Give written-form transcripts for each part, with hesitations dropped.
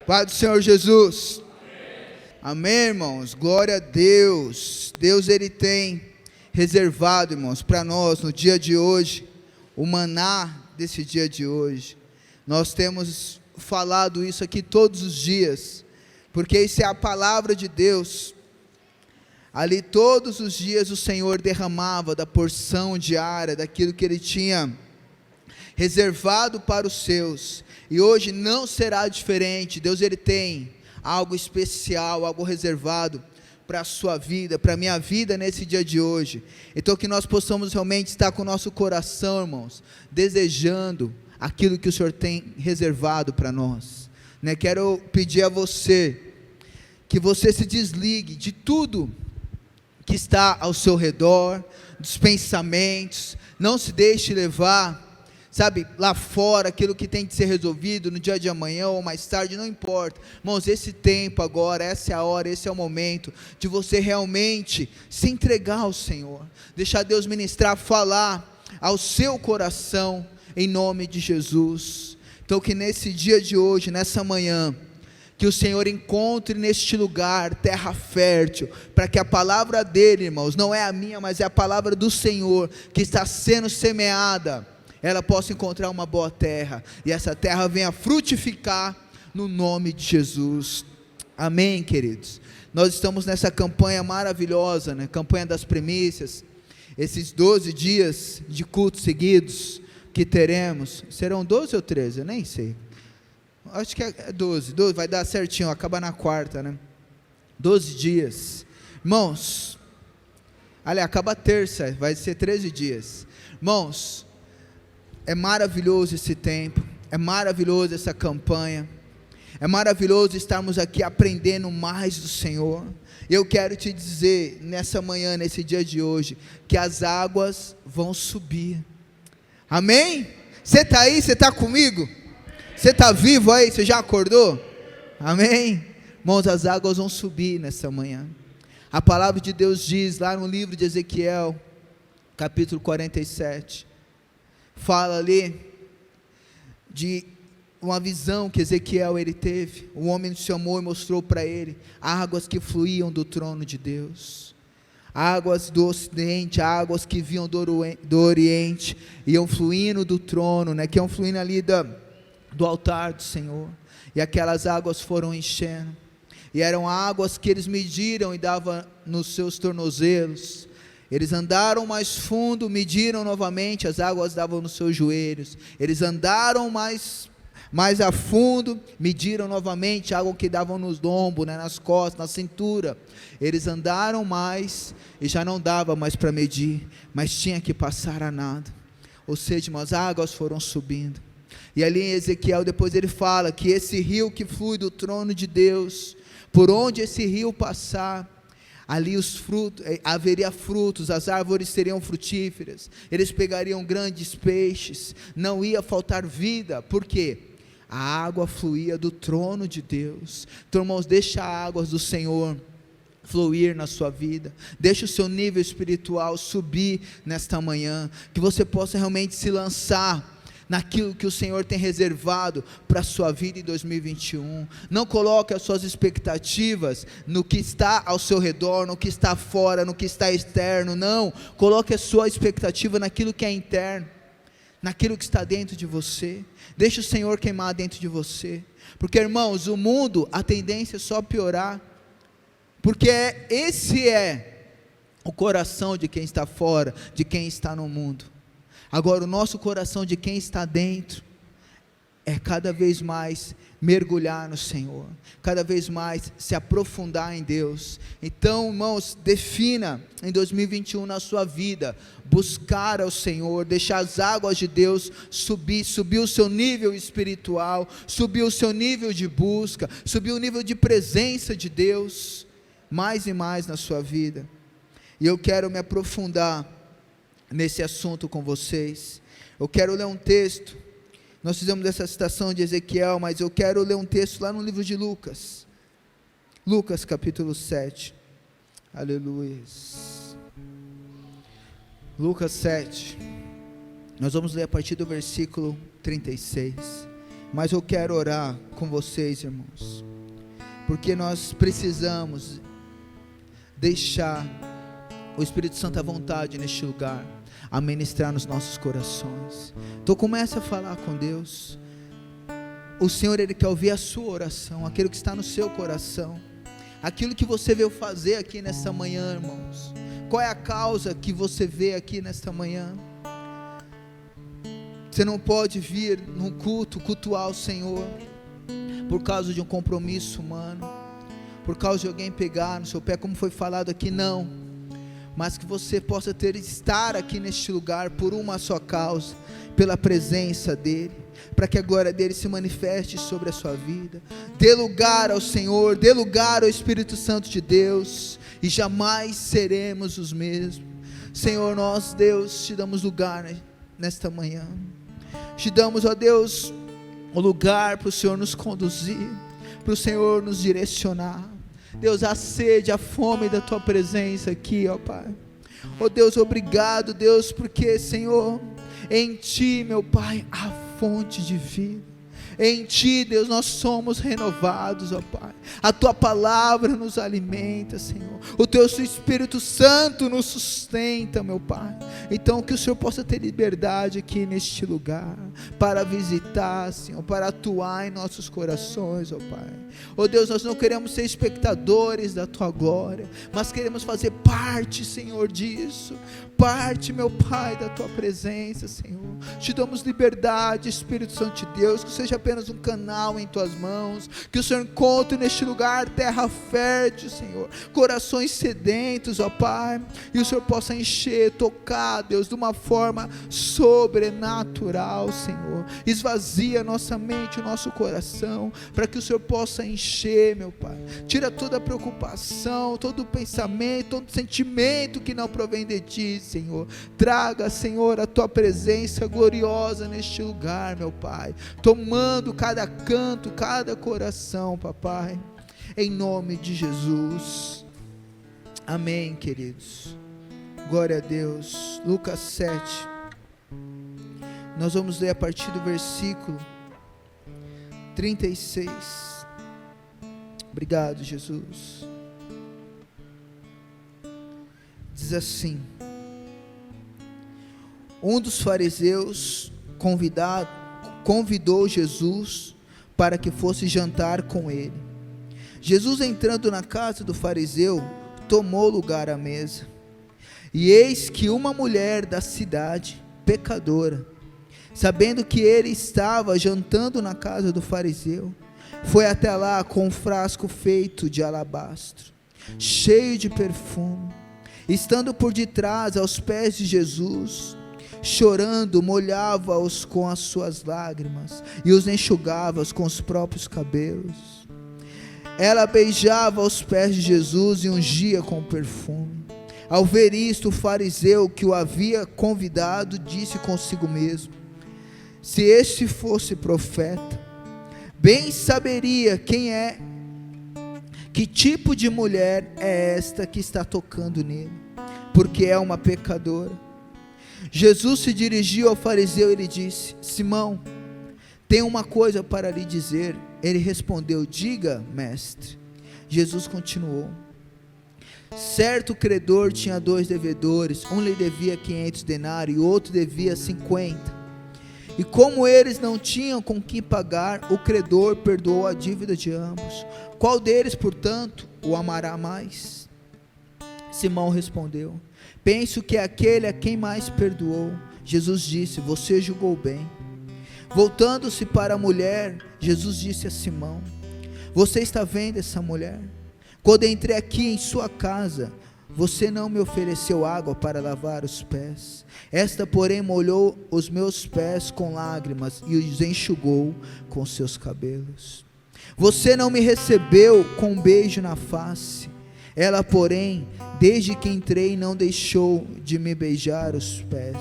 Paz do Senhor Jesus. Amém, irmãos. Glória a Deus. Deus, Ele tem reservado, irmãos, para nós no dia de hoje, o maná desse dia de hoje. Nós temos falado isso aqui todos os dias, porque isso é a palavra de Deus. Ali todos os dias o Senhor derramava da porção diária, daquilo que Ele tinha reservado para os seus, e hoje não será diferente. Deus, Ele tem algo especial, algo reservado para a sua vida, para a minha vida nesse dia de hoje. Então que nós possamos realmente estar com o nosso coração, irmãos, desejando aquilo que o Senhor tem reservado para nós, né? Quero pedir a você, que você se desligue de tudo que está ao seu redor, dos pensamentos, não se deixe levar, sabe, lá fora, aquilo que tem que ser resolvido no dia de amanhã ou mais tarde, não importa, irmãos, esse tempo agora, essa é a hora, esse é o momento, de você realmente se entregar ao Senhor, deixar Deus ministrar, falar ao seu coração, em nome de Jesus. Então que nesse dia de hoje, nessa manhã, que o Senhor encontre neste lugar terra fértil, para que a palavra dele, irmãos, não é a minha, mas é a palavra do Senhor, que está sendo semeada, ela possa encontrar uma boa terra, e essa terra venha frutificar, no nome de Jesus, amém, queridos. Nós estamos nessa campanha maravilhosa, né? Campanha das primícias, esses 12 dias de cultos seguidos, que teremos, serão 12 ou 13, eu nem sei, acho que é 12, vai dar certinho, acaba na quarta, né? 12 dias, irmãos, aliás, acaba terça, vai ser 13 dias, irmãos, é maravilhoso esse tempo, é maravilhoso essa campanha, é maravilhoso estarmos aqui aprendendo mais do Senhor. Eu quero te dizer, nessa manhã, nesse dia de hoje, que as águas vão subir, amém? Você está aí, você está comigo? Você está vivo aí? Você já acordou? Amém? Irmãos, as águas vão subir nessa manhã. A palavra de Deus diz lá no livro de Ezequiel, capítulo 47, fala ali de uma visão que Ezequiel ele teve. O homem chamou e mostrou para ele águas que fluíam do trono de Deus, águas do ocidente, águas que vinham do oriente, iam fluindo do trono, né, que iam fluindo ali do altar do Senhor, e aquelas águas foram enchendo, e eram águas que eles mediram e davam nos seus tornozelos. Eles andaram mais fundo, mediram novamente, as águas davam nos seus joelhos. Eles andaram mais a fundo, mediram novamente, água que davam nos lombos, né, nas costas, na cintura. Eles andaram mais e já não dava mais para medir, mas tinha que passar a nado. Ou seja, as águas foram subindo. E ali em Ezequiel, depois ele fala que esse rio que flui do trono de Deus, por onde esse rio passar, ali os frutos, haveria frutos, as árvores seriam frutíferas, eles pegariam grandes peixes, não ia faltar vida, porque a água fluía do trono de Deus. Então, irmãos, deixa as águas do Senhor fluir na sua vida, deixa o seu nível espiritual subir nesta manhã, que você possa realmente se lançar naquilo que o Senhor tem reservado para a sua vida em 2021, não coloque as suas expectativas no que está ao seu redor, no que está fora, no que está externo, não, coloque a sua expectativa naquilo que é interno, naquilo que está dentro de você, deixe o Senhor queimar dentro de você, porque, irmãos, o mundo, a tendência é só piorar, porque esse é o coração de quem está fora, de quem está no mundo. Agora, o nosso coração de quem está dentro é cada vez mais mergulhar no Senhor, cada vez mais se aprofundar em Deus. Então, irmãos, defina em 2021 na sua vida, buscar ao Senhor, deixar as águas de Deus subir o seu nível espiritual, subir o seu nível de busca, subir o nível de presença de Deus, mais e mais na sua vida. E eu quero me aprofundar nesse assunto com vocês. Eu quero ler um texto, nós fizemos essa citação de Ezequiel, mas eu quero ler um texto lá no livro de Lucas, capítulo 7, aleluia, Lucas 7, nós vamos ler a partir do versículo 36, Mas eu quero orar com vocês, irmãos, porque nós precisamos deixar o Espírito Santo à vontade neste lugar, a ministrar nos nossos corações. Então comece a falar com Deus. O Senhor, Ele quer ouvir a sua oração, aquilo que está no seu coração, aquilo que você veio fazer aqui nesta manhã, irmãos. Qual é a causa que você vê aqui nesta manhã? Você não pode vir num culto, cultuar o Senhor por causa de um compromisso humano, por causa de alguém pegar no seu pé, como foi falado aqui, não. Mas que você possa estar aqui neste lugar por uma só causa, pela presença dEle, para que a glória dEle se manifeste sobre a sua vida. Dê lugar ao Senhor, dê lugar ao Espírito Santo de Deus, e jamais seremos os mesmos. Senhor, nós, Deus, te damos lugar nesta manhã, te damos, ó Deus, o lugar para o Senhor nos conduzir, para o Senhor nos direcionar. Deus, a sede, a fome da Tua presença aqui, ó Pai. Ó Deus, obrigado, Deus, porque, Senhor, em Ti, meu Pai, há fonte de vida. Em Ti, Deus, nós somos renovados, ó Pai. A Tua palavra nos alimenta, Senhor. O Teu Espírito Santo nos sustenta, meu Pai. Então que o Senhor possa ter liberdade aqui neste lugar, para visitar, Senhor, para atuar em nossos corações, ó Pai. Ó Deus, nós não queremos ser espectadores da Tua glória, mas queremos fazer parte, Senhor, disso. Parte, meu Pai, da Tua presença, Senhor. Te damos liberdade, Espírito Santo de Deus, que seja apenas um canal em Tuas mãos, que o Senhor encontre neste lugar terra fértil, Senhor, corações sedentos, ó Pai, e o Senhor possa encher, tocar, Deus, de uma forma sobrenatural, Senhor. Esvazia nossa mente, o nosso coração, para que o Senhor possa encher, meu Pai. Tira toda a preocupação, todo o pensamento, todo o sentimento que não provém de Ti, Senhor. Traga, Senhor, a Tua presença gloriosa neste lugar, meu Pai, tomando cada canto, cada coração, papai, em nome de Jesus. Amém, queridos. Glória a Deus. Lucas 7, nós vamos ler a partir do versículo 36. Obrigado, Jesus. Diz assim: um dos fariseus convidou Jesus para que fosse jantar com ele. Jesus, entrando na casa do fariseu, tomou lugar à mesa. E eis que uma mulher da cidade, pecadora, sabendo que ele estava jantando na casa do fariseu, foi até lá com um frasco feito de alabastro, cheio de perfume. Estando por detrás aos pés de Jesus, chorando, molhava-os com as suas lágrimas e os enxugava com os próprios cabelos. Ela beijava os pés de Jesus e ungia com perfume. Ao ver isto, o fariseu que o havia convidado disse consigo mesmo: se este fosse profeta, bem saberia quem é, que tipo de mulher é esta que está tocando nele, porque é uma pecadora. Jesus se dirigiu ao fariseu e lhe disse: Simão, tenho uma coisa para lhe dizer. Ele respondeu: diga, mestre. Jesus continuou: certo credor tinha 2 devedores, um lhe devia 500 denários e o outro devia 50. E como eles não tinham com que pagar, o credor perdoou a dívida de ambos. Qual deles, portanto, o amará mais? Simão respondeu: penso que é aquele a quem mais perdoou. Jesus disse: você julgou bem. Voltando-se para a mulher, Jesus disse a Simão: você está vendo essa mulher? Quando entrei aqui em sua casa, você não me ofereceu água para lavar os pés. Esta, porém, molhou os meus pés com lágrimas e os enxugou com seus cabelos. Você não me recebeu com um beijo na face. Ela, porém, desde que entrei, não deixou de me beijar os pés.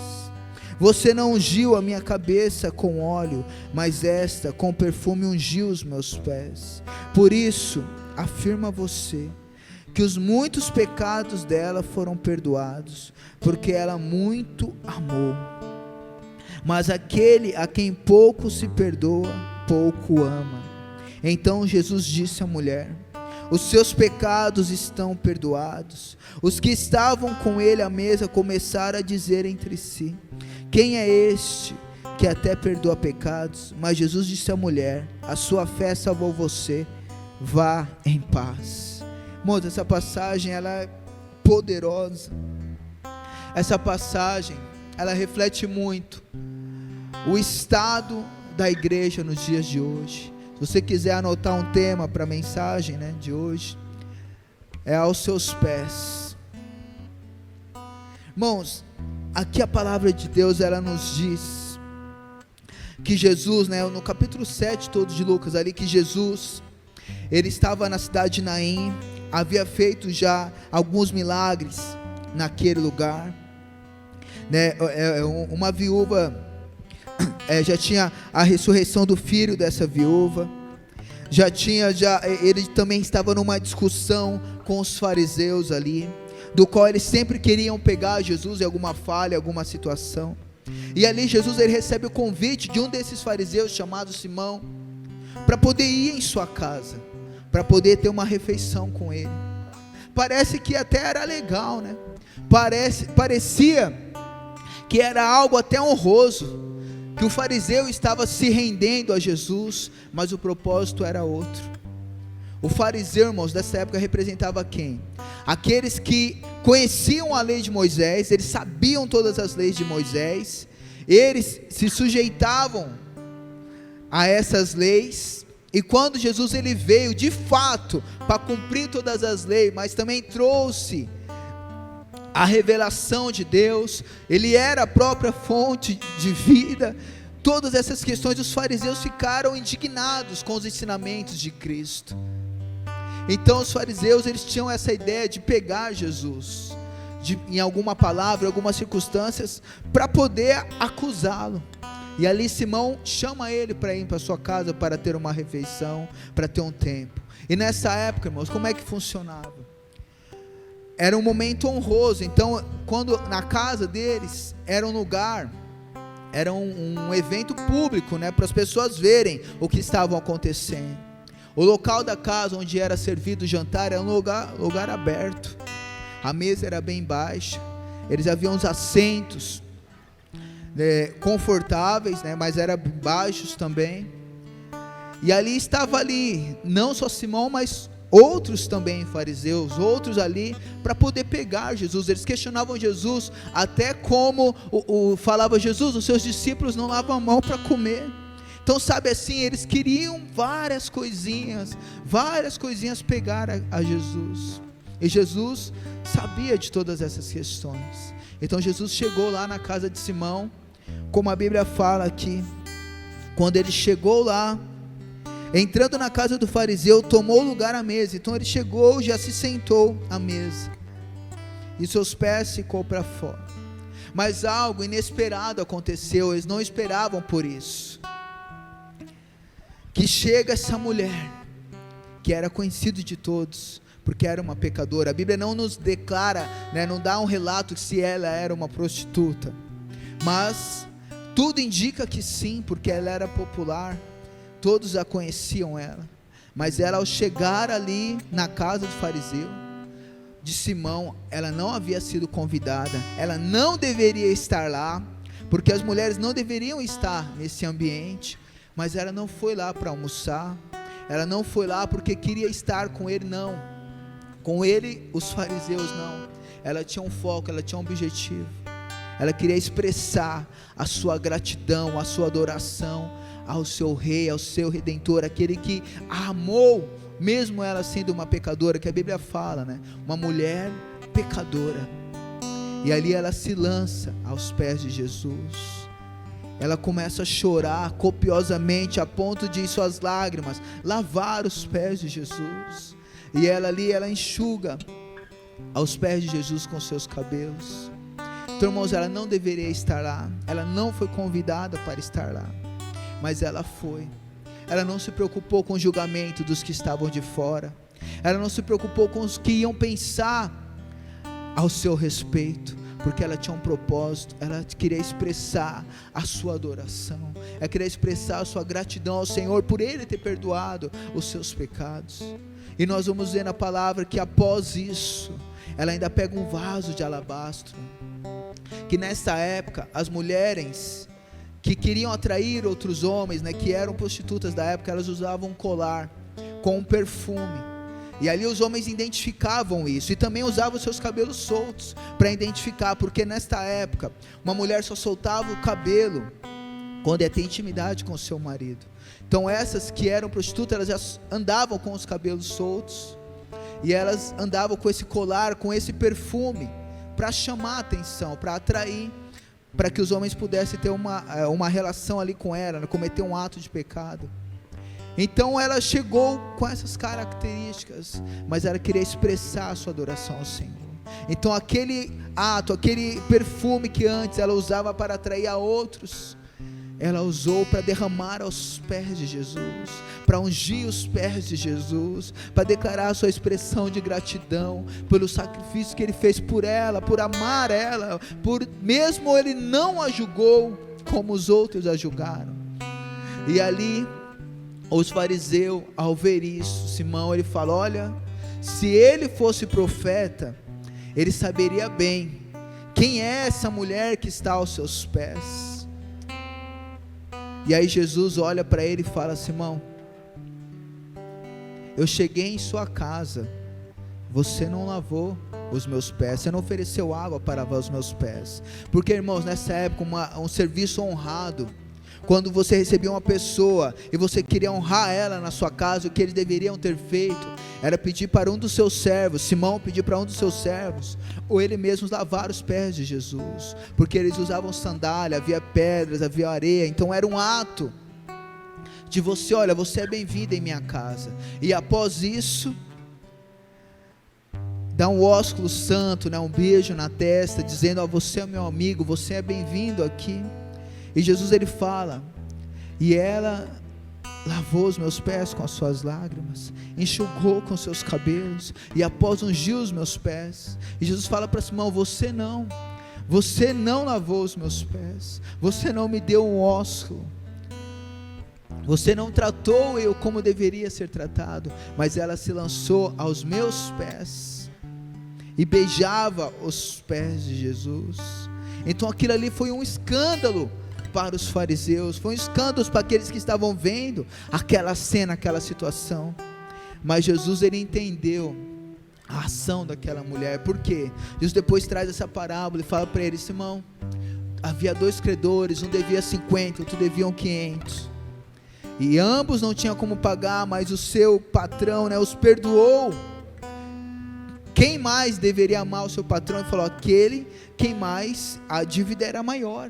Você não ungiu a minha cabeça com óleo, mas esta com perfume ungiu os meus pés. Por isso, afirma você, que os muitos pecados dela foram perdoados, porque ela muito amou. Mas aquele a quem pouco se perdoa, pouco ama. Então Jesus disse à mulher: os seus pecados estão perdoados. Os que estavam com ele à mesa começaram a dizer entre si: quem é este que até perdoa pecados? Mas Jesus disse à mulher: a sua fé salvou você, vá em paz. Irmãos, essa passagem ela é poderosa. Essa passagem ela reflete muito o estado da igreja nos dias de hoje. Se você quiser anotar um tema para a mensagem, de hoje, é aos seus pés. Irmãos, aqui a palavra de Deus ela nos diz que Jesus, no capítulo 7 todo de Lucas ali, que Jesus, ele estava na cidade de Naim, havia feito já alguns milagres naquele lugar, uma viúva, já tinha a ressurreição do filho dessa viúva, ele também estava numa discussão com os fariseus ali, do qual eles sempre queriam pegar Jesus em alguma falha, alguma situação, e ali Jesus ele recebe o convite de um desses fariseus chamado Simão, para poder ir em sua casa, para poder ter uma refeição com ele. Parece que até era legal, parecia que era algo até honroso, que o fariseu estava se rendendo a Jesus, mas o propósito era outro. O fariseu, irmãos, dessa época representava quem? Aqueles que conheciam a lei de Moisés, eles sabiam todas as leis de Moisés, eles se sujeitavam a essas leis, e quando Jesus ele veio de fato para cumprir todas as leis, mas também trouxe a revelação de Deus, ele era a própria fonte de vida, todas essas questões, os fariseus ficaram indignados com os ensinamentos de Cristo. Então os fariseus, eles tinham essa ideia de pegar Jesus, em alguma palavra, algumas circunstâncias, para poder acusá-lo. E ali Simão chama ele para ir para sua casa, para ter uma refeição, para ter um tempo. E nessa época, irmãos, como é que funcionava? Era um momento honroso. Então, quando na casa deles, era um lugar, era um evento público, para as pessoas verem o que estava acontecendo. O local da casa onde era servido o jantar era um lugar aberto. A mesa era bem baixa, eles haviam uns assentos confortáveis, mas eram baixos também. E ali estava não só Simão, mas outros também fariseus, outros ali para poder pegar Jesus. Eles questionavam Jesus, até como falava Jesus, os seus discípulos não lavam a mão para comer. Então, sabe assim, eles queriam várias coisinhas pegar a Jesus. E Jesus sabia de todas essas questões. Então Jesus chegou lá na casa de Simão, como a Bíblia fala aqui, quando ele chegou lá, entrando na casa do fariseu, tomou lugar à mesa. Então ele chegou, já se sentou à mesa, e seus pés ficou para fora. Mas algo inesperado aconteceu, eles não esperavam por isso. Que chega essa mulher, que era conhecida de todos, porque era uma pecadora. A Bíblia não nos declara, não dá um relato se ela era uma prostituta, mas tudo indica que sim, porque ela era popular, todos a conheciam ela. Mas ela, ao chegar ali na casa do fariseu, de Simão, ela não havia sido convidada, ela não deveria estar lá, porque as mulheres não deveriam estar nesse ambiente. Mas ela não foi lá para almoçar, ela não foi lá porque queria estar com ele, não. Com ele, os fariseus, não. Ela tinha um foco, ela tinha um objetivo. Ela queria expressar a sua gratidão, a sua adoração ao seu rei, ao seu redentor, aquele que a amou, mesmo ela sendo uma pecadora, que a Bíblia fala, uma mulher pecadora. E ali ela se lança aos pés de Jesus. Ela começa a chorar copiosamente, a ponto de suas lágrimas lavar os pés de Jesus. E ela enxuga aos pés de Jesus com seus cabelos. Então, irmãos, ela não deveria estar lá, ela não foi convidada para estar lá, mas ela foi. Ela não se preocupou com o julgamento dos que estavam de fora, ela não se preocupou com os que iam pensar ao seu respeito, porque ela tinha um propósito, ela queria expressar a sua adoração, ela queria expressar a sua gratidão ao Senhor, por Ele ter perdoado os seus pecados. E nós vamos ver na palavra que após isso, ela ainda pega um vaso de alabastro, que nessa época, as mulheres que queriam atrair outros homens, que eram prostitutas da época, elas usavam um colar com um perfume, e ali os homens identificavam isso, e também usavam seus cabelos soltos, para identificar, porque nesta época, uma mulher só soltava o cabelo, quando ia ter intimidade com o seu marido. Então essas que eram prostitutas, elas já andavam com os cabelos soltos, e elas andavam com esse colar, com esse perfume, para chamar a atenção, para atrair, para que os homens pudessem ter uma relação ali com ela, cometer um ato de pecado. Então ela chegou com essas características, mas ela queria expressar a sua adoração ao Senhor. Então aquele ato, aquele perfume que antes ela usava para atrair a outros, ela usou para derramar aos pés de Jesus, para ungir os pés de Jesus, para declarar a sua expressão de gratidão pelo sacrifício que Ele fez por ela, por amar ela, mesmo Ele não a julgou como os outros a julgaram. E ali os fariseus, ao ver isso, Simão, ele fala: olha, se ele fosse profeta, ele saberia bem quem é essa mulher que está aos seus pés. E aí Jesus olha para ele e fala: Simão, eu cheguei em sua casa, você não lavou os meus pés, você não ofereceu água para lavar os meus pés. Porque, irmãos, nessa época, um serviço honrado, quando você recebia uma pessoa e você queria honrar ela na sua casa, o que eles deveriam ter feito era pedir para um dos seus servos, Simão pedir para um dos seus servos, ou ele mesmo lavar os pés de Jesus, porque eles usavam sandália, havia pedras, havia areia, então era um ato de você: olha, você é bem-vindo em minha casa. E após isso, dá um ósculo santo, um beijo na testa, dizendo: ó, você é meu amigo, você é bem-vindo aqui. E Jesus, ele fala: e ela lavou os meus pés com as suas lágrimas, enxugou com seus cabelos, e após ungiu os meus pés. E Jesus fala para Simão: você não lavou os meus pés, você não me deu um ósculo, você não tratou eu como deveria ser tratado, mas ela se lançou aos meus pés, e beijava os pés de Jesus. Então aquilo ali foi um escândalo para os fariseus, foi um escândalo para aqueles que estavam vendo aquela cena, aquela situação. Mas Jesus, ele entendeu a ação daquela mulher. Por quê? Jesus depois traz essa parábola e fala para ele: Simão, havia 2 credores, um devia 50, outro devia 500, e ambos não tinham como pagar, mas o seu patrão, os perdoou. Quem mais deveria amar o seu patrão? Ele falou: aquele quem mais a dívida era maior.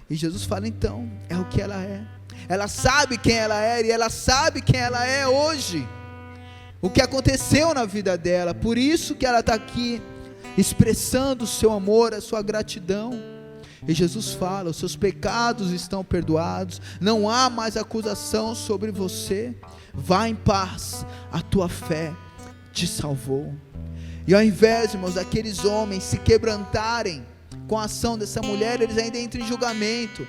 E Jesus fala: então, é o que ela é. Ela sabe quem ela era, e ela sabe quem ela é hoje, o que aconteceu na vida dela. Por isso que ela está aqui, expressando o seu amor, a sua gratidão. E Jesus fala: os seus pecados estão perdoados, não há mais acusação sobre você, vá em paz, a tua fé te salvou. E ao invés, irmãos, daqueles homens se quebrantarem com a ação dessa mulher, eles ainda entram em julgamento.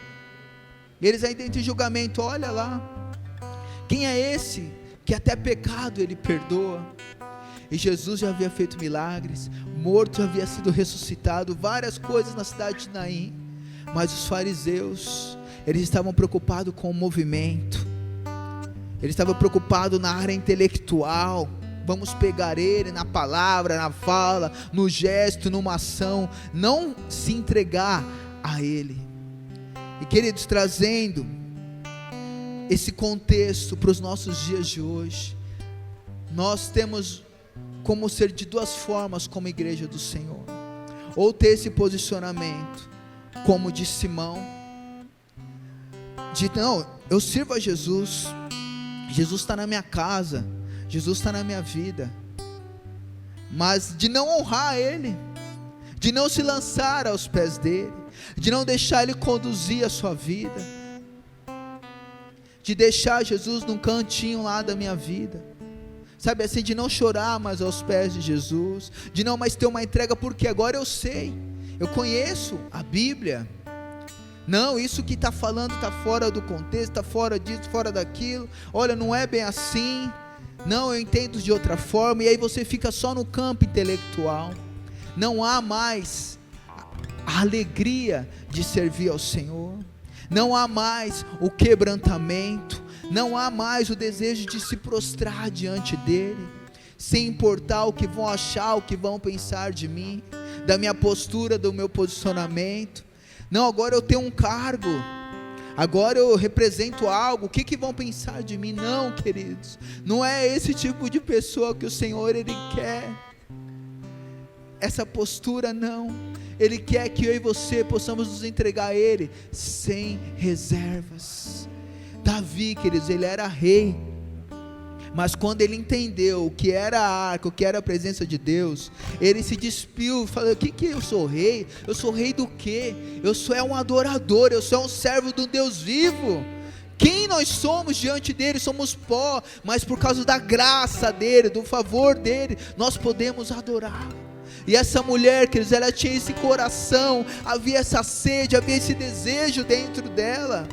Olha lá, quem é esse que até pecado ele perdoa? E Jesus já havia feito milagres, morto já havia sido ressuscitado, várias coisas na cidade de Naim. Mas os fariseus, eles estavam preocupados com o movimento, eles estavam preocupados na área intelectual. Vamos pegar ele na palavra, na fala, no gesto, numa ação, não se entregar a ele. E queridos, trazendo esse contexto para os nossos dias de hoje, nós temos como ser de 2 formas como igreja do Senhor: ou ter esse posicionamento como de Simão, de não, eu sirvo a Jesus, Jesus está na minha casa, Jesus está na minha vida, mas de não honrar Ele, de não se lançar aos pés dEle, de não deixar Ele conduzir a sua vida, de deixar Jesus num cantinho lá da minha vida, sabe assim, de não chorar mais aos pés de Jesus, de não mais ter uma entrega, porque agora eu sei eu conheço a Bíblia. Não, isso que está falando está fora do contexto, está fora disso, fora daquilo. Olha, não é bem assim. Não, eu entendo de outra forma. E aí você fica só no campo intelectual. Não há mais a alegria de servir ao Senhor. Não há mais o quebrantamento. Não há mais o desejo de se prostrar diante dEle, sem importar o que vão achar, o que vão pensar de mim, da minha postura, do meu posicionamento. Não, agora eu tenho um cargo, agora eu represento algo, o que vão pensar de mim? Não, queridos, não é esse tipo de pessoa que o Senhor, Ele quer, essa postura não. Ele quer que eu e você possamos nos entregar a Ele, sem reservas. Davi, queridos, ele era rei, mas quando ele entendeu o que era a arca, o que era a presença de Deus, ele se despiu, falou: o que eu sou rei? Eu sou rei do quê? Eu sou um adorador, eu sou um servo do Deus vivo. Quem nós somos diante dele? Somos pó, mas por causa da graça dele, do favor dele, nós podemos adorar. E essa mulher, queridos, ela tinha esse coração, havia essa sede, havia esse desejo dentro dela,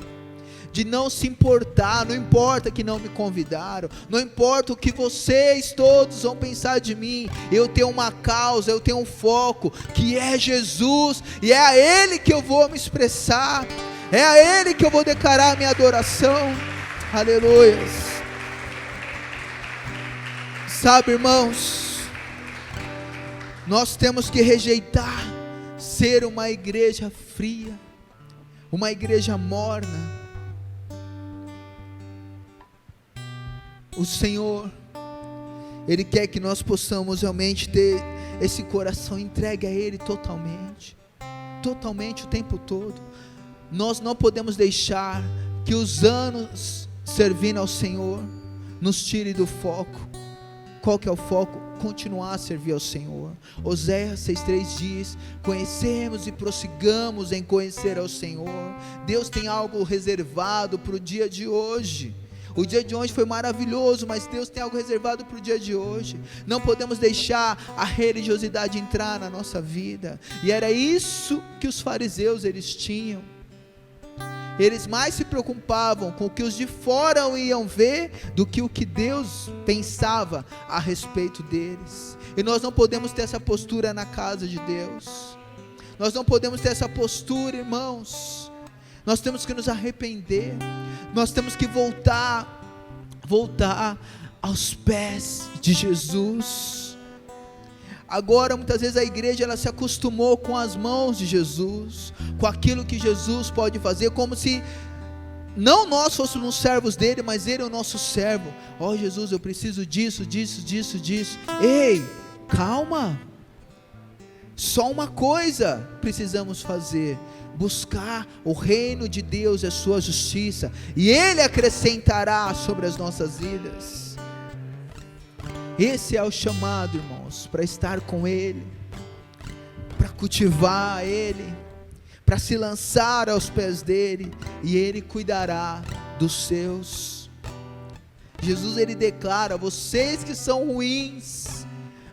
de não se importar. Não importa que não me convidaram, não importa o que vocês todos vão pensar de mim, eu tenho uma causa, eu tenho um foco, que é Jesus, e é a Ele que eu vou me expressar, é a Ele que eu vou declarar a minha adoração. Aleluia. Sabe, irmãos, nós temos que rejeitar ser uma igreja fria, uma igreja morna. O Senhor, Ele quer que nós possamos realmente ter esse coração entregue a Ele totalmente, totalmente o tempo todo. Nós não podemos deixar que os anos servindo ao Senhor nos tire do foco. Qual que é o foco? Continuar a servir ao Senhor. Oséias 6,3 diz: conhecemos e prossigamos em conhecer ao Senhor. Deus tem algo reservado para o dia de hoje. O dia de hoje foi maravilhoso, mas Deus tem algo reservado para o dia de hoje. Não podemos deixar a religiosidade entrar na nossa vida. E era isso que os fariseus eles tinham. Eles mais se preocupavam com o que os de fora iam ver do que o que Deus pensava a respeito deles. E nós não podemos ter essa postura na casa de Deus. Nós não podemos ter essa postura, irmãos. Nós temos que nos arrepender. Nós temos que voltar aos pés de Jesus. Agora muitas vezes a igreja ela se acostumou com as mãos de Jesus, com aquilo que Jesus pode fazer, como se não nós fôssemos servos dele, mas ele é o nosso servo. Ó, Jesus, eu preciso disso. Ei, calma. Só uma coisa precisamos fazer: buscar o reino de Deus e a sua justiça, e Ele acrescentará sobre as nossas vidas. Esse é o chamado, irmãos, para estar com Ele, para cultivar Ele, para se lançar aos pés dEle, e Ele cuidará dos seus. Jesus ele declara: vocês que são ruins,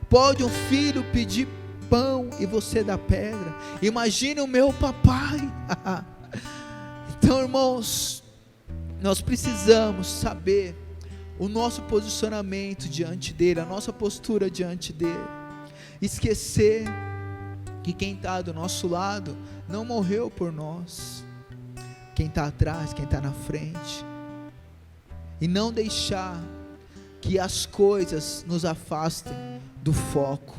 pode um filho pedir pão e você dá pedra? Imagine o meu papai. Então, irmãos, nós precisamos saber o nosso posicionamento diante dele, a nossa postura diante dele, esquecer que quem está do nosso lado não morreu por nós, quem está atrás, quem está na frente, e não deixar que as coisas nos afastem do foco.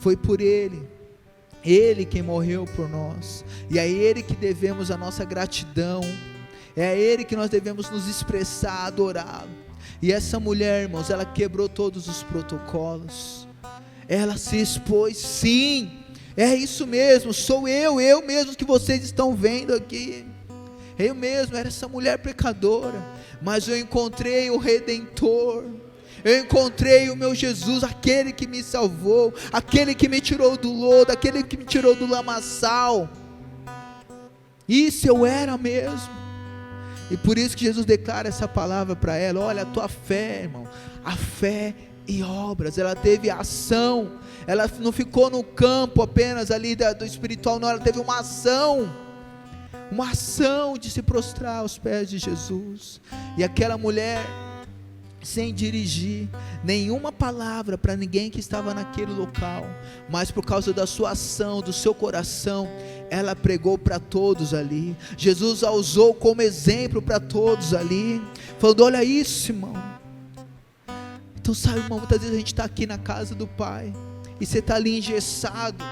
Foi por Ele quem morreu por nós, e é a Ele que devemos a nossa gratidão, é a Ele que nós devemos nos expressar, adorá-lo. E essa mulher, irmãos, ela quebrou todos os protocolos, ela se expôs. Sim, é isso mesmo, sou eu mesmo que vocês estão vendo aqui, eu mesmo era essa mulher pecadora, mas eu encontrei o Redentor, eu encontrei o meu Jesus, aquele que me salvou, aquele que me tirou do lodo, aquele que me tirou do lamaçal. Isso eu era mesmo. E por isso que Jesus declara essa palavra para ela: olha, a tua fé, irmão, a fé e obras, ela teve ação, ela não ficou no campo apenas ali do espiritual, não, ela teve uma ação de se prostrar aos pés de Jesus. E aquela mulher, sem dirigir nenhuma palavra para ninguém que estava naquele local, mas por causa da sua ação, do seu coração, ela pregou para todos ali. Jesus a usou como exemplo para todos ali, falando: olha isso, irmão. Então sabe, irmão, muitas vezes a gente está aqui na casa do Pai, e você está ali engessado,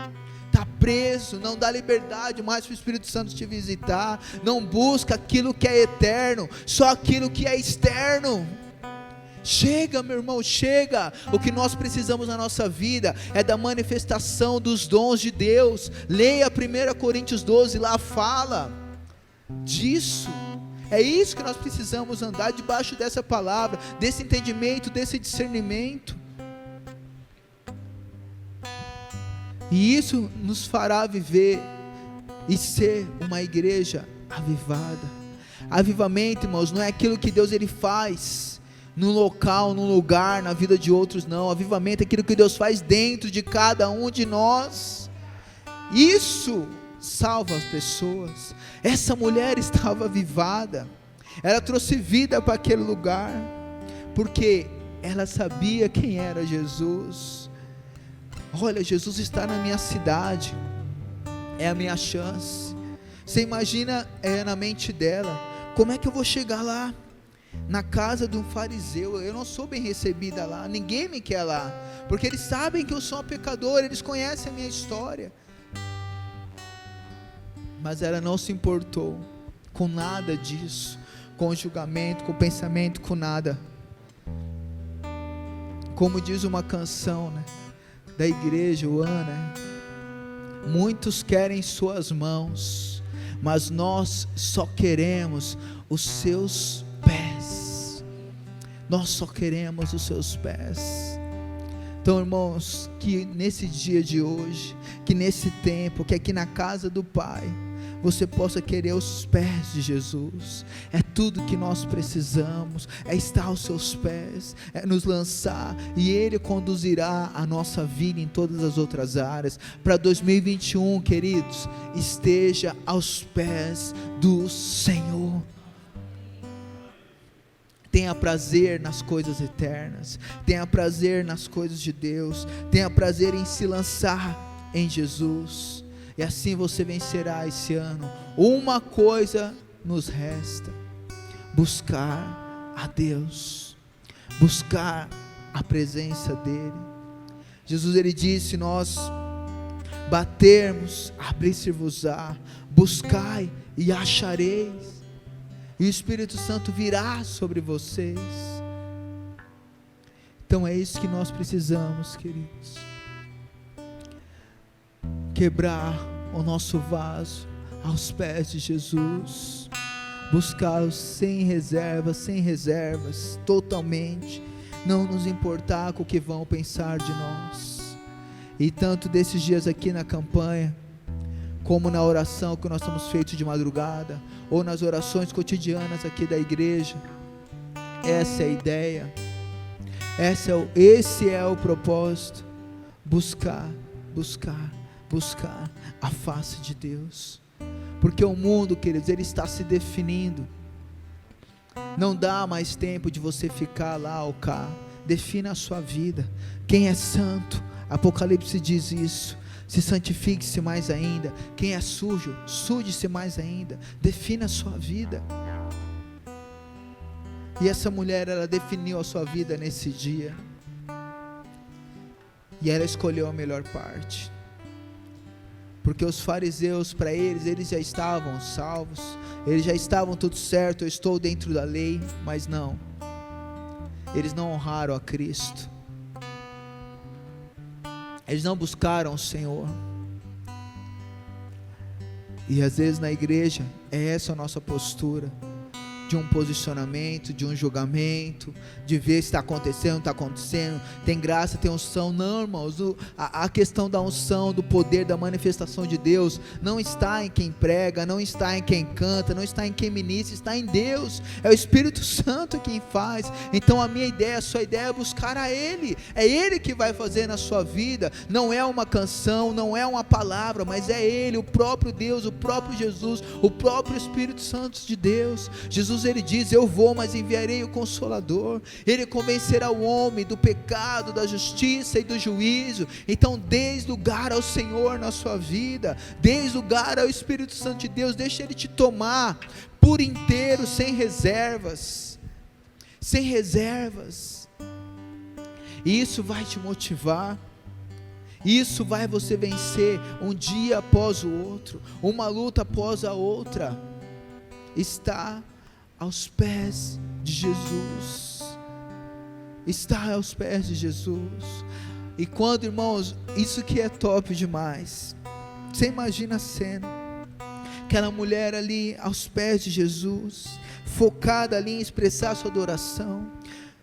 está preso, não dá liberdade mais para o Espírito Santo te visitar, não busca aquilo que é eterno, só aquilo que é externo. Chega, meu irmão, chega. O que nós precisamos na nossa vida é da manifestação dos dons de Deus. Leia 1 Coríntios 12, lá fala disso. É isso que nós precisamos andar debaixo dessa palavra, desse entendimento, desse discernimento. E isso nos fará viver e ser uma igreja avivada. Avivamento, irmãos, não é aquilo que Deus ele faz num local, num lugar, na vida de outros, não. Avivamento é aquilo que Deus faz dentro de cada um de nós. Isso salva as pessoas. Essa mulher estava avivada, ela trouxe vida para aquele lugar, porque ela sabia quem era Jesus. Olha, Jesus está na minha cidade, é a minha chance. Você imagina na mente dela: como é que eu vou chegar lá? Na casa de um fariseu, eu não sou bem recebida lá, ninguém me quer lá, porque eles sabem que eu sou uma pecadora, eles conhecem a minha história. Mas ela não se importou com nada disso, com o julgamento, com o pensamento, com nada. Como diz uma canção, né, da igreja, o Ana: muitos querem suas mãos, mas nós só queremos os seus pés. Nós só queremos os seus pés. Então, irmãos, que nesse dia de hoje, que nesse tempo, que aqui na casa do Pai, você possa querer os pés de Jesus. É tudo que nós precisamos, é estar aos seus pés, é nos lançar, e Ele conduzirá a nossa vida em todas as outras áreas. Para 2021, queridos, esteja aos pés do Senhor. Tenha prazer nas coisas eternas, tenha prazer nas coisas de Deus, tenha prazer em se lançar em Jesus, e assim você vencerá esse ano. Uma coisa nos resta: buscar a Deus, buscar a presença dEle. Jesus ele disse: nós batermos, abrir-se-vos-á, buscai e achareis, e o Espírito Santo virá sobre vocês. Então é isso que nós precisamos, queridos: quebrar o nosso vaso aos pés de Jesus, buscá-lo sem reservas, totalmente, não nos importar com o que vão pensar de nós. E tanto desses dias aqui na campanha, como na oração que nós estamos feitos de madrugada, ou nas orações cotidianas aqui da igreja, essa é a ideia, esse é o propósito: buscar a face de Deus, porque o mundo, queridos, ele está se definindo. Não dá mais tempo de você ficar lá ou cá. Defina a sua vida. Quem é santo, Apocalipse diz isso: se santifique-se mais ainda. Quem é sujo, suje-se mais ainda. Defina a sua vida. E essa mulher, ela definiu a sua vida nesse dia, e ela escolheu a melhor parte. Porque os fariseus, para eles já estavam salvos, eles já estavam tudo certo, eu estou dentro da lei. Mas não, eles não honraram a Cristo, eles não buscaram o Senhor. E às vezes na igreja é essa a nossa postura, de um posicionamento, de um julgamento, de ver se está acontecendo, não está acontecendo, tem graça, tem unção. Não, irmãos, a questão da unção, do poder, da manifestação de Deus, não está em quem prega, não está em quem canta, não está em quem ministra, está em Deus. É o Espírito Santo quem faz. Então a minha ideia, a sua ideia é buscar a Ele. É Ele que vai fazer na sua vida. Não é uma canção, não é uma palavra, mas é Ele, o próprio Deus, o próprio Jesus, o próprio Espírito Santo de Deus. Jesus, ele diz: eu vou, mas enviarei o Consolador. Ele convencerá o homem do pecado, da justiça e do juízo. Então dê lugar ao Senhor na sua vida, dê lugar ao Espírito Santo de Deus. Deixa Ele te tomar por inteiro, sem reservas, sem reservas. E isso vai te motivar. Isso vai você vencer um dia após o outro, uma luta após a outra. Está aos pés de Jesus. Está aos pés de Jesus. E quando, irmãos, isso que é top demais. Você imagina a cena, aquela mulher ali aos pés de Jesus, focada ali em expressar sua adoração,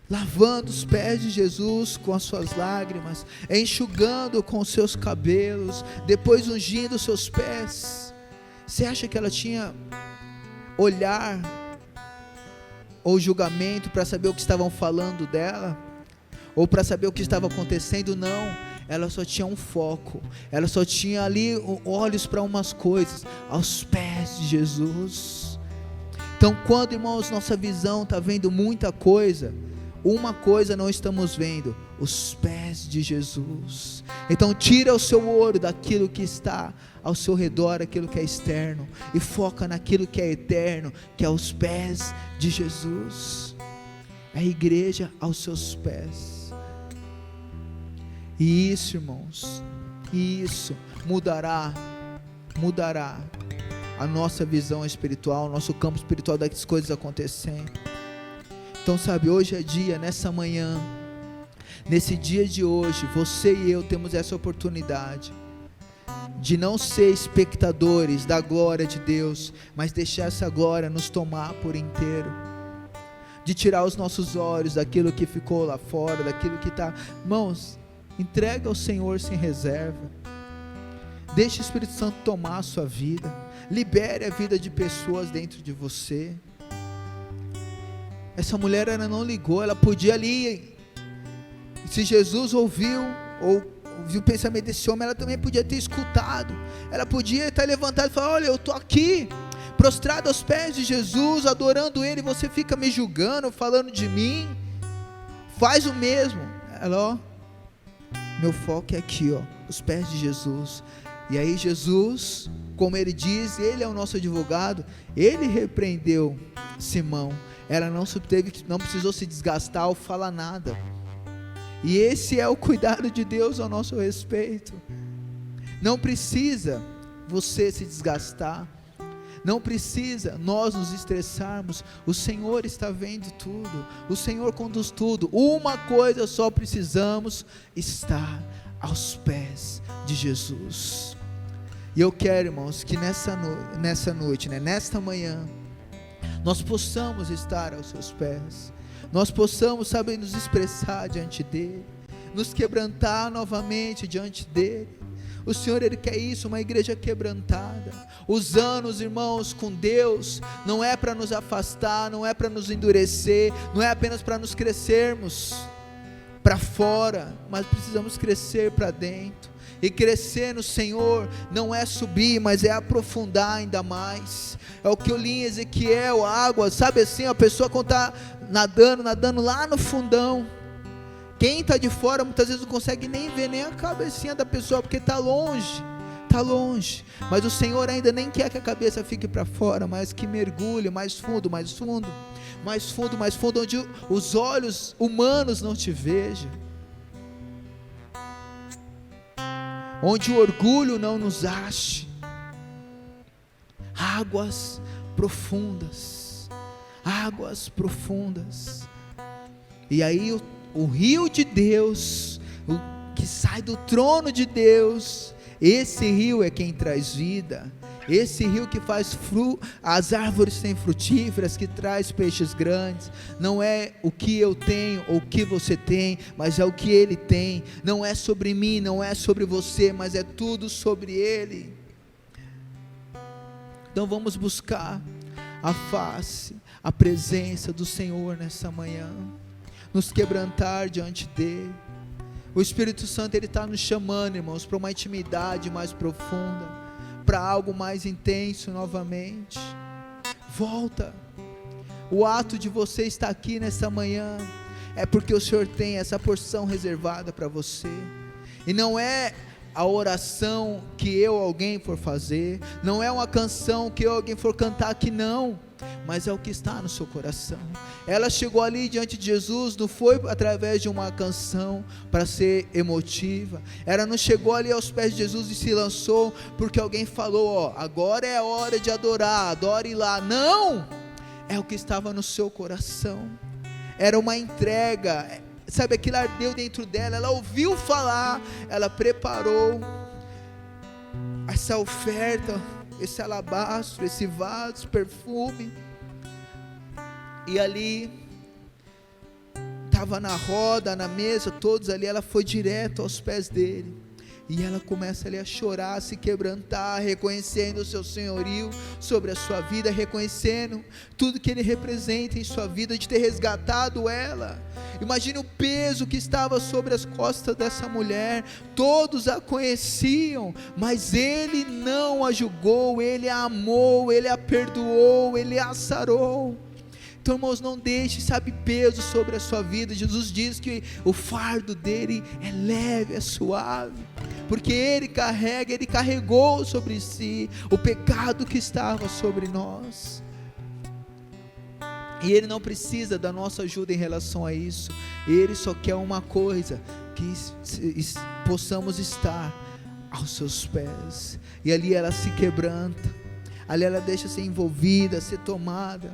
lavando os pés de Jesus com as suas lágrimas, enxugando com os seus cabelos, depois ungindo os seus pés. Você acha que ela tinha olhar ou julgamento para saber o que estavam falando dela, ou para saber o que estava acontecendo? Não, ela só tinha um foco, ela só tinha ali olhos para umas coisas, aos pés de Jesus. Então quando, irmãos, nossa visão está vendo muita coisa, uma coisa não estamos vendo: os pés de Jesus. Então tira o seu olho daquilo que está ao seu redor, aquilo que é externo, e foca naquilo que é eterno, que é os pés de Jesus. A igreja aos seus pés. E isso, irmãos, isso mudará a nossa visão espiritual, nosso campo espiritual das coisas acontecendo. Então, sabe, hoje é dia, nessa manhã, nesse dia de hoje, você e eu temos essa oportunidade de não ser espectadores da glória de Deus, mas deixar essa glória nos tomar por inteiro, de tirar os nossos olhos daquilo que ficou lá fora, daquilo que está. Irmãos, entrega ao Senhor sem reserva, deixe o Espírito Santo tomar a sua vida, libere a vida de pessoas dentro de você. Essa mulher, ela não ligou, ela podia ali, se Jesus ouviu o pensamento desse homem, ela também podia ter escutado, ela podia estar levantada e falar: olha, eu estou aqui, prostrado aos pés de Jesus, adorando Ele, você fica me julgando, falando de mim, faz o mesmo. Ela, meu foco é aqui, os pés de Jesus. E aí Jesus, como Ele diz, Ele é o nosso advogado, Ele repreendeu Simão. Ela não precisou se desgastar ou falar nada. E esse é o cuidado de Deus ao nosso respeito. Não precisa você se desgastar, não precisa nós nos estressarmos. O Senhor está vendo tudo, o Senhor conduz tudo. Uma coisa só precisamos: estar aos pés de Jesus. E eu quero, irmãos, que nessa noite, nesta manhã, nós possamos estar aos seus pés, nós possamos, sabe, nos expressar diante dEle, nos quebrantar novamente diante dEle. O Senhor, Ele quer isso, uma igreja quebrantada. Os anos, irmãos, com Deus, não é para nos afastar, não é para nos endurecer, não é apenas para nos crescermos para fora, mas precisamos crescer para dentro. E crescer no Senhor não é subir, mas é aprofundar ainda mais. É o que eu li em Ezequiel, a água, sabe assim, a pessoa quando está nadando lá no fundão, quem está de fora muitas vezes não consegue nem ver nem a cabecinha da pessoa, porque está longe, mas o Senhor ainda nem quer que a cabeça fique para fora, mas que mergulhe mais fundo, onde os olhos humanos não te vejam, onde o orgulho não nos ache. Águas profundas, e aí o rio de Deus, o que sai do trono de Deus, esse rio é quem traz vida, esse rio que faz as árvores sem frutíferas, que traz peixes grandes. Não é o que eu tenho ou o que você tem, mas é o que Ele tem. Não é sobre mim, não é sobre você, mas é tudo sobre Ele. Então vamos buscar a face, a presença do Senhor nessa manhã, nos quebrantar diante dEle. O Espírito Santo, Ele está nos chamando, irmãos, para uma intimidade mais profunda, para algo mais intenso novamente. Volta. O ato de você estar aqui nessa manhã é porque o Senhor tem essa porção reservada para você, e não é a oração que eu ou alguém for fazer, não é uma canção que eu ou alguém for cantar aqui, não, mas é o que está no seu coração. Ela chegou ali diante de Jesus, não foi através de uma canção para ser emotiva, ela não chegou ali aos pés de Jesus e se lançou porque alguém falou, ó, agora é a hora de adorar, adore lá. Não, é o que estava no seu coração, era uma entrega, sabe, aquilo ardeu dentro dela, ela ouviu falar, ela preparou essa oferta, esse alabastro, esse vaso, perfume, e ali, estava na roda, na mesa, todos ali, ela foi direto aos pés dele, e ela começa ali a chorar, a se quebrantar, reconhecendo o seu senhorio sobre a sua vida, reconhecendo tudo que ele representa em sua vida, de ter resgatado ela. Imagine o peso que estava sobre as costas dessa mulher. Todos a conheciam, mas ele não a julgou, ele a amou, ele a perdoou, ele a sarou. Então, irmãos, não deixe, sabe, peso sobre a sua vida. Jesus diz que o fardo dele é leve, é suave, porque ele carregou sobre si o pecado que estava sobre nós, e ele não precisa da nossa ajuda em relação a isso. Ele só quer uma coisa, que possamos estar aos seus pés, e ali ela se quebranta, ali ela deixa ser envolvida, ser tomada,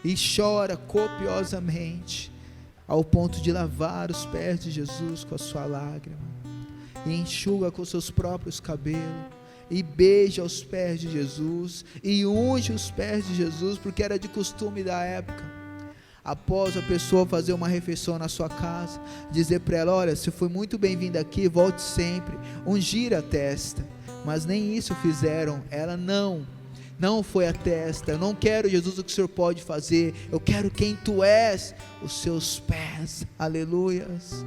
e chora copiosamente, ao ponto de lavar os pés de Jesus com a sua lágrima, e enxuga com seus próprios cabelos, e beija os pés de Jesus, e unge os pés de Jesus, porque era de costume da época, após a pessoa fazer uma refeição na sua casa, dizer para ela, olha, você foi muito bem-vinda aqui, volte sempre, ungir a testa. Mas nem isso fizeram. Ela não foi a testa. Eu não quero, Jesus, o que o Senhor pode fazer, eu quero quem tu és, os seus pés. Aleluias.